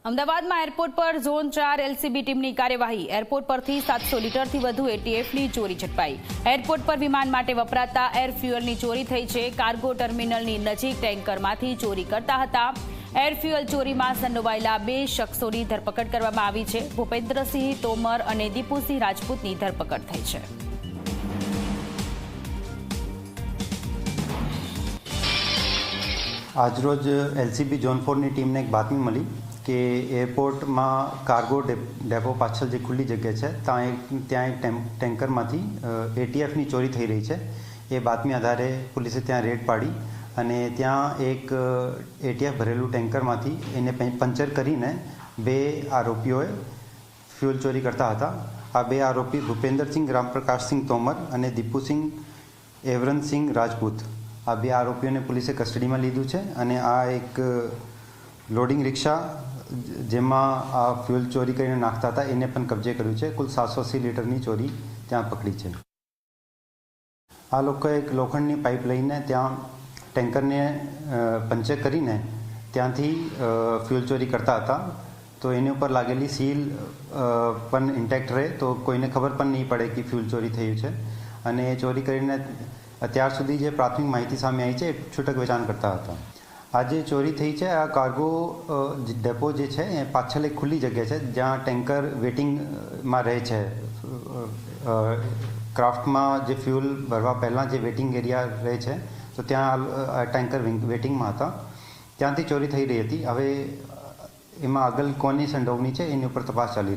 અમદાવાદમાં એરપોર્ટ પર zone 4 LCB ટીમની કાર્યવાહી। એરપોર્ટ પરથી 700 લીટરથી વધુ એટીએફની ચોરી ઝડપાઈ। એરપોર્ટ પર વિમાન માટે વપરાતા એર ફ્યુઅલની ચોરી થઈ છે। કાર્ગો ટર્મિનલની નજીક ટેન્કરમાંથી ચોરી કરતા હતા। એર ફ્યુઅલ ચોરીમાં સંડોવાયેલા 2 શખ્સોની ધરપકડ કરવામાં આવી છે। ભૂપેન્દ્રસિંહ તોમર અને દીપુસિંહ રાજપૂતની ધરપકડ થઈ છે। આજરોજ એલસીબી ઝોન 4ની ટીમને એક બાતમી મળી કે એરપોર્ટમાં કાર્ગો ડેપો પાછળ જે ખુલ્લી જગ્યા છે ત્યાં એક ટેન્કરમાંથી એટીએફની ચોરી થઈ રહી છે। એ બાતમી આધારે પોલીસે ત્યાં રેડ પાડી અને ત્યાં એક એટીએફ ભરેલું ટેન્કરમાંથી એને પંચર કરીને 2 આરોપીઓએ ફ્યુઅલ ચોરી કરતા હતા। આ 2 આરોપી ભૂપેન્દ્રસિંહ રામપ્રકાશસિંહ તોમર અને દીપુસિંહ એવરનસિંહ રાજપૂત, આ 2 આરોપીઓને પોલીસે કસ્ટડીમાં લીધું છે અને આ એક લોડિંગ રિક્ષા જેમાં આ ફ્યુઅલ ચોરી કરીને નાખતા હતા એને પણ કબજે કર્યું છે। કુલ 780 લીટરની ચોરી ત્યાં પકડી છે। આ લોકોએ એક લોખંડની પાઇપ લઈને ત્યાં ટેન્કરને પંચર કરીને ત્યાંથી ફ્યુઅલ ચોરી કરતા હતા। તો એની ઉપર લાગેલી સીલ પણ ઇન્ટેક્ટ રહે તો કોઈને ખબર પણ નહીં પડે કે ફ્યુઅલ ચોરી થયું છે અને ચોરી કરીને અત્યાર સુધી જે પ્રાથમિક માહિતી સામે આવી છે એ છૂટક વેચાણ કરતા હતા। આ જે ચોરી થઈ છે આ કાર્ગો ડેપો જે છે એ પાછળ એક ખુલ્લી જગ્યા છે જ્યાં ટેન્કર વેટિંગમાં રહે છે। ક્રાફ્ટમાં જે ફ્યુઅલ ભરવા પહેલાં જે વેટિંગ એરિયા રહે છે તો ત્યાં ટેન્કર વેટિંગમાં હતા, ત્યાંથી ચોરી થઈ રહી હતી। હવે એમાં આગળ કોની સંડોવણી છે એની ઉપર તપાસ ચાલી રહી છે।